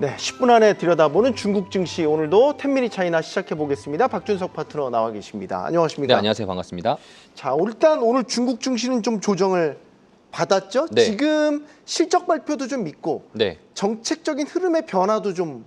네, 10분 안에 들여다보는 중국 증시, 오늘도 10미니 차이나 시작해 보겠습니다. 박준석 파트너 나와 계십니다. 안녕하십니까? 네, 안녕하세요. 반갑습니다. 자, 일단 오늘 중국 증시는 좀 조정을 받았죠? 네. 지금 실적 발표도 좀 있고 네. 정책적인 흐름의 변화도 좀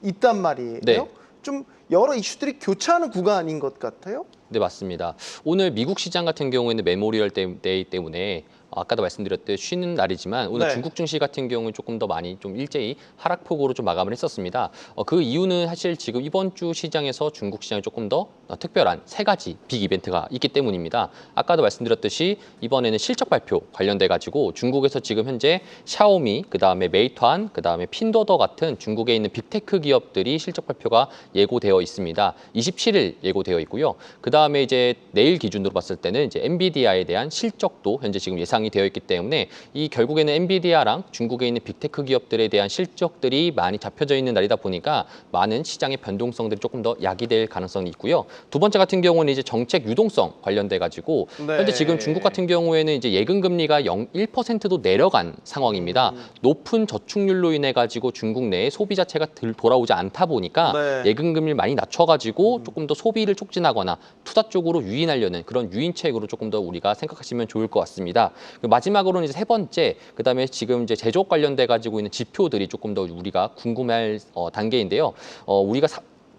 있단 말이에요. 네. 좀 여러 이슈들이 교차하는 구간인 것 같아요. 네, 맞습니다. 오늘 미국 시장 같은 경우에는 메모리얼 데이 때문에 아까도 말씀드렸듯 쉬는 날이지만 오늘 네. 중국 증시 같은 경우는 조금 더 많이 좀 일제히 하락폭으로 좀 마감을 했었습니다. 그 이유는 사실 지금 이번 주 시장에서 중국 시장이 조금 더 특별한 세 가지 빅 이벤트가 있기 때문입니다. 아까도 말씀드렸듯이 이번에는 실적 발표 관련돼 가지고 중국에서 지금 현재 샤오미, 그다음에 메이투안, 그다음에 핀도더 같은 중국에 있는 빅테크 기업들이 실적 발표가 예고되어 있습니다. 27일 예고되어 있고요. 그다음에 이제 내일 기준으로 봤을 때는 이제 엔비디아에 대한 실적도 현재 지금 예상이 되어 있기 때문에 이 결국에는 엔비디아랑 중국에 있는 빅테크 기업들에 대한 실적들이 많이 잡혀져 있는 날이다 보니까 많은 시장의 변동성들이 조금 더 야기될 가능성이 있고요. 두 번째 같은 경우는 이제 정책 유동성 관련돼 가지고 네. 현재 지금 중국 같은 경우에는 이제 예금 금리가 1%도 내려간 상황입니다. 높은 저축률로 인해 가지고 중국 내에 소비 자체가 돌아오지 않다 보니까 네. 예금 금리를 많이 낮춰 가지고 조금 더 소비를 촉진하거나 투자 쪽으로 유인하려는 그런 유인책으로 조금 더 우리가 생각하시면 좋을 것 같습니다. 마지막으로는 이제 세 번째, 그다음에 지금 이제 제조업 관련돼 가지고 있는 지표들이 조금 더 우리가 궁금할 단계인데요. 우리가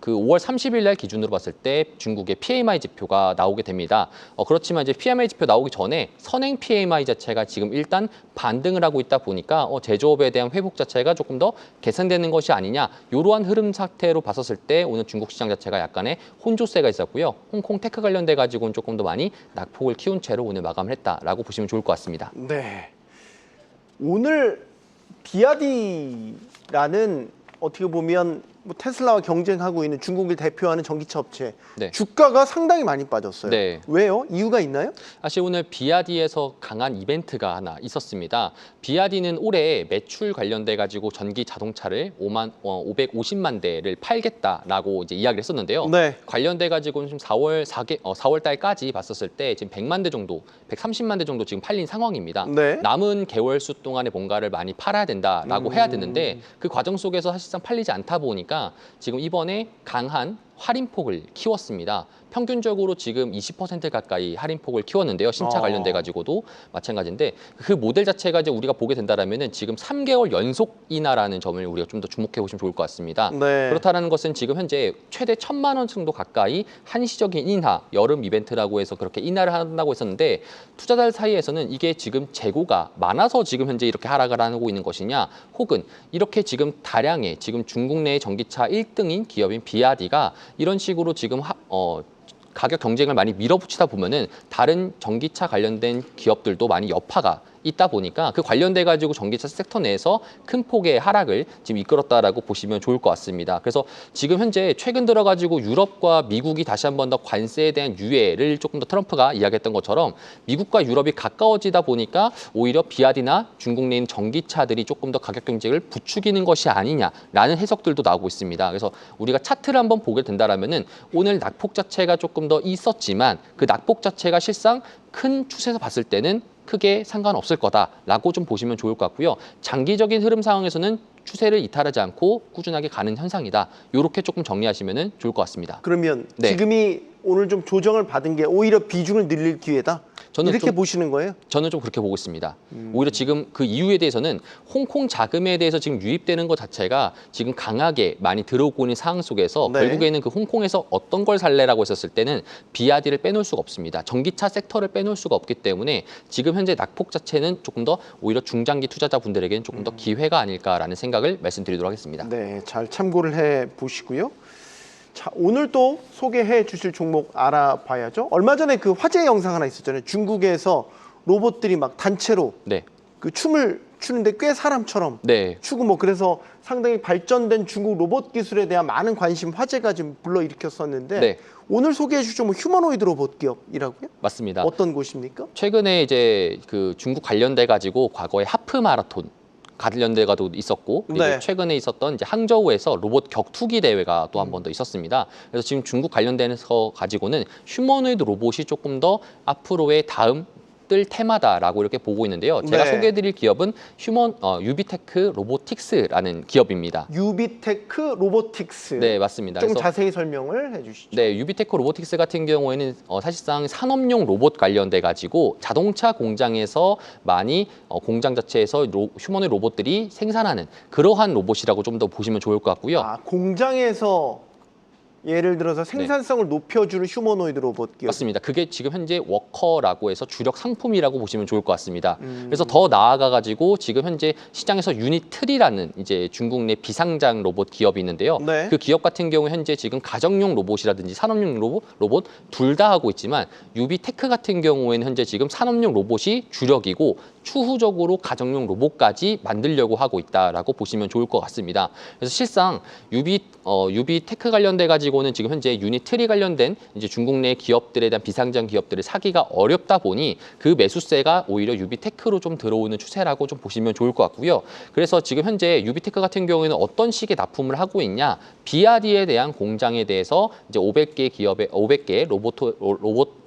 그 5월 30일 날 기준으로 봤을 때 중국의 PMI 지표가 나오게 됩니다. 그렇지만 이제 PMI 지표 나오기 전에 선행 PMI 자체가 지금 일단 반등을 하고 있다 보니까 제조업에 대한 회복 자체가 조금 더 개선되는 것이 아니냐, 이러한 흐름 상태로 봤었을 때 오늘 중국 시장 자체가 약간의 혼조세가 있었고요. 홍콩 테크 관련돼 가지고는 조금 더 많이 낙폭을 키운 채로 오늘 마감을 했다라고 보시면 좋을 것 같습니다. 네. 오늘 비아디라는 어떻게 보면 뭐 테슬라와 경쟁하고 있는 중국을 대표하는 전기차 업체, 네. 주가가 상당히 많이 빠졌어요. 네. 왜요? 이유가 있나요? 사실 오늘 비아디에서 강한 이벤트가 하나 있었습니다. 비아디는 올해 매출 관련돼 가지고 전기 자동차를 550만 대를 팔겠다라고 이제 이야기를 했었는데요. 네. 관련돼 가지고는 지금 4월 달까지 봤었을 때 지금 100만 대 정도, 130만 대 정도 지금 팔린 상황입니다. 네. 남은 개월수 동안에 뭔가를 많이 팔아야 된다라고 해야 되는데 그 과정 속에서 사실상 팔리지 않다 보니까 지금 이번에 강한 할인폭을 키웠습니다. 평균적으로 지금 20% 가까이 할인폭을 키웠는데요. 신차 관련돼 가지고도 마찬가지인데 그 모델 자체가 이제 우리가 보게 된다라면은 지금 3개월 연속 인하라는 점을 우리가 좀 더 주목해 보시면 좋을 것 같습니다. 네. 그렇다라는 것은 지금 현재 최대 1,000만 원 정도 가까이 한시적인 인하, 여름 이벤트라고 해서 그렇게 인하를 한다고 했었는데 투자자들 사이에서는 이게 지금 재고가 많아서 지금 현재 이렇게 하락을 하고 있는 것이냐, 혹은 이렇게 지금 다량의 지금 중국 내의 전기차 1등인 기업인 비아디가 이런 식으로 지금 가격 경쟁을 많이 밀어붙이다 보면은 다른 전기차 관련된 기업들도 많이 여파가 있다 보니까 그 관련돼 가지고 전기차 섹터 내에서 큰 폭의 하락을 지금 이끌었다라고 보시면 좋을 것 같습니다. 그래서 지금 현재 최근 들어 가지고 유럽과 미국이 다시 한 번 더 관세에 대한 유예를 조금 더 트럼프가 이야기했던 것처럼 미국과 유럽이 가까워지다 보니까 오히려 비아디나 중국 내인 전기차들이 조금 더 가격 경쟁을 부추기는 것이 아니냐라는 해석들도 나오고 있습니다. 그래서 우리가 차트를 한번 보게 된다라면은 오늘 낙폭 자체가 조금 더 있었지만 그 낙폭 자체가 실상 큰 추세에서 봤을 때는 크게 상관없을 거다라고 좀 보시면 좋을 것 같고요. 장기적인 흐름 상황에서는 추세를 이탈하지 않고 꾸준하게 가는 현상이다. 이렇게 조금 정리하시면 좋을 것 같습니다. 그러면 네. 지금이 오늘 좀 조정을 받은 게 오히려 비중을 늘릴 기회다? 저는 이렇게 좀, 보시는 거예요? 저는 좀 그렇게 보고 있습니다. 오히려 지금 그 이유에 대해서는 홍콩 자금에 대해서 지금 유입되는 것 자체가 지금 강하게 많이 들어오고 있는 상황 속에서 네. 결국에는 그 홍콩에서 어떤 걸 살래라고 했었을 때는 비아디를 빼놓을 수가 없습니다. 전기차 섹터를 빼놓을 수가 없기 때문에 지금 현재 낙폭 자체는 조금 더 오히려 중장기 투자자분들에게는 조금 더 기회가 아닐까라는 생각을 말씀드리도록 하겠습니다. 네, 잘 참고를 해 보시고요. 자, 오늘 또 소개해 주실 종목 알아봐야죠. 얼마 전에 그 화제 영상 하나 있었잖아요. 중국에서 로봇들이 막 단체로 네. 그 춤을 추는데 꽤 사람처럼 네. 추고 뭐 그래서 상당히 발전된 중국 로봇 기술에 대한 많은 관심, 화제가 좀 불러일으켰었는데 네. 오늘 소개해 주실 종목 휴머노이드 로봇 기업이라고요? 맞습니다. 어떤 곳입니까? 최근에 이제 그 중국 관련돼 가지고 과거에 하프 마라톤 관련돼 가도 있었고, 그리고 네. 최근에 있었던 이제 항저우에서 로봇 격투기 대회가 또 한 번 더 있었습니다. 그래서 지금 중국 관련돼서 가지고는 휴머노이드 로봇이 조금 더 앞으로의 다음 기업들 테마다라고 이렇게 보고 있는데요. 제가 네. 소개해드릴 기업은 유비테크 로보틱스라는 기업입니다. 유비테크 로보틱스. 네, 맞습니다. 좀 그래서 자세히 설명을 해주시죠. 네, 유비테크 로보틱스 같은 경우에는 사실상 산업용 로봇 관련돼 가지고 자동차 공장에서 많이 공장 자체에서 휴머노이드 로봇들이 생산하는 그러한 로봇이라고 좀 더 보시면 좋을 것 같고요. 아, 공장에서 예를 들어서 생산성을 높여주는 휴머노이드 로봇 기업. 맞습니다. 그게 지금 현재 워커라고 해서 주력 상품이라고 보시면 좋을 것 같습니다. 그래서 더 나아가가지고 지금 현재 시장에서 유니트리라는 이제 중국 내 비상장 로봇 기업이 있는데요. 네. 그 기업 같은 경우 현재 지금 가정용 로봇이라든지 산업용 로봇 둘 다 하고 있지만 유비테크 같은 경우에는 현재 지금 산업용 로봇이 주력이고 추후적으로 가정용 로봇까지 만들려고 하고 있다라고 보시면 좋을 것 같습니다. 그래서 실상 유비테크 관련돼 가지고는 지금 현재 유니트리 관련된 이제 중국 내 기업들에 대한 비상장 기업들을 사기가 어렵다 보니 그 매수세가 오히려 유비테크로 좀 들어오는 추세라고 좀 보시면 좋을 것 같고요. 그래서 지금 현재 유비테크 같은 경우에는 어떤 식의 납품을 하고 있냐? 비아디에 대한 공장에 대해서 이제 500개 로봇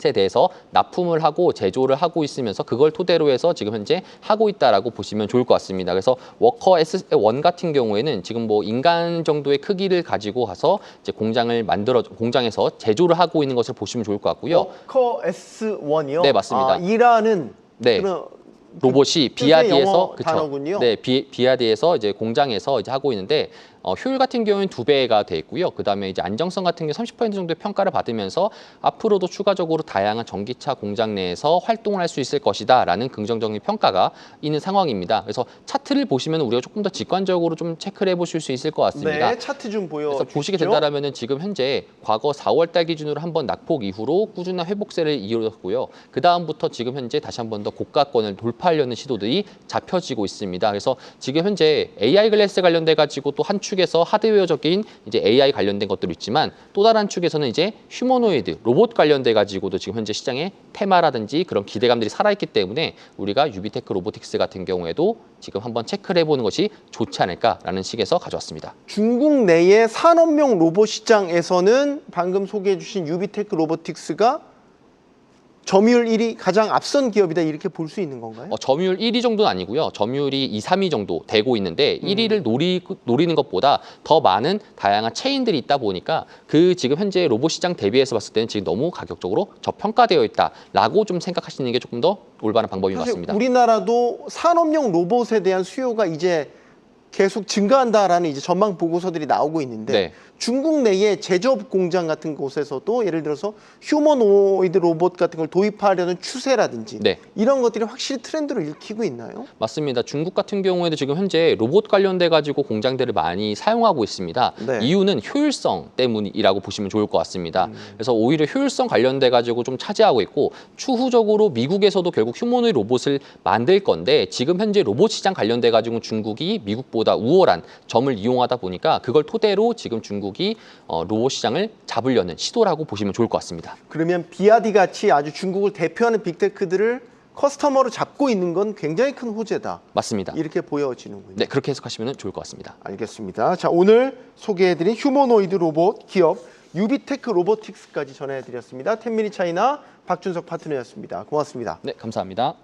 에 대해서 납품을 하고 제조를 하고 있으면서 그걸 토대로 해서 지금 현재 하고 있다라고 보시면 좋을 것 같습니다. 그래서 워커 S1 같은 경우에는 지금 뭐 인간 정도의 크기를 가지고 가서 이제 공장에서 제조를 하고 있는 것을 보시면 좋을 것 같고요. 워커 S1이요? 네, 맞습니다. 아, 일하는 네. 그런 로봇이 비아디에서 영어 단어군요. 네, 비아디에서 이제 공장에서 이제 하고 있는데 효율 같은 경우는 2배가 돼 있고요. 그다음에 이제 안정성 같은 경우 30% 정도의 평가를 받으면서 앞으로도 추가적으로 다양한 전기차 공장 내에서 활동을 할 수 있을 것이다라는 긍정적인 평가가 있는 상황입니다. 그래서 차트를 보시면 우리가 조금 더 직관적으로 좀 체크를 해보실 수 있을 것 같습니다. 네, 차트 좀 보여. 그래서 보시게 된다면은 지금 현재 과거 4월 달 기준으로 한번 낙폭 이후로 꾸준한 회복세를 이어졌고요. 그 다음부터 지금 현재 다시 한번 더 고가권을 돌파하려는 시도들이 잡혀지고 있습니다. 그래서 지금 현재 AI 글래스 관련돼 가지고 또 한 축에서 하드웨어적인 이제 AI 관련된 것들이 있지만 또 다른 축에서는 이제 휴머노이드 로봇 관련돼 가지고도 지금 현재 시장에 테마라든지 그런 기대감들이 살아있기 때문에 우리가 유비테크 로보틱스 같은 경우에도 지금 한번 체크를 해보는 것이 좋지 않을까라는 식에서 가져왔습니다. 중국 내의 산업용 로봇 시장에서는 방금 소개해 주신 유비테크 로보틱스가 점유율 1위 가장 앞선 기업이다 이렇게 볼 수 있는 건가요? 점유율 1위 정도는 아니고요. 점유율이 2, 3위 정도 되고 있는데 1위를 노리는 것보다 더 많은 다양한 체인들이 있다 보니까 그 지금 현재 로봇 시장 대비해서 봤을 때는 지금 너무 가격적으로 저평가되어 있다라고 좀 생각하시는 게 조금 더 올바른 방법인 것 사실 같습니다. 우리나라도 산업용 로봇에 대한 수요가 이제 계속 증가한다라는 이제 전망 보고서들이 나오고 있는데 네. 중국 내의 제조업 공장 같은 곳에서도 예를 들어서 휴머노이드 로봇 같은 걸 도입하려는 추세라든지 네. 이런 것들이 확실히 트렌드를 일으키고 있나요? 맞습니다. 중국 같은 경우에도 지금 현재 로봇 관련돼 가지고 공장들을 많이 사용하고 있습니다. 네. 이유는 효율성 때문이라고 보시면 좋을 것 같습니다. 그래서 오히려 효율성 관련돼 가지고 좀 차지하고 있고 추후적으로 미국에서도 결국 휴머노이드 로봇을 만들 건데 지금 현재 로봇 시장 관련돼 가지고 중국이 미국보다 우월한 점을 이용하다 보니까 그걸 토대로 지금 중국이 로봇 시장을 잡으려는 시도라고 보시면 좋을 것 같습니다. 그러면 비아디 같이 아주 중국을 대표하는 빅테크들을 커스터머로 잡고 있는 건 굉장히 큰 호재다. 맞습니다. 이렇게 보여지는군요. 네, 그렇게 해석하시면 좋을 것 같습니다. 알겠습니다. 자, 오늘 소개해드린 휴머노이드 로봇 기업 유비테크 로보틱스까지 전해드렸습니다. 텐미니 차이나 박준석 파트너였습니다. 고맙습니다. 네, 감사합니다.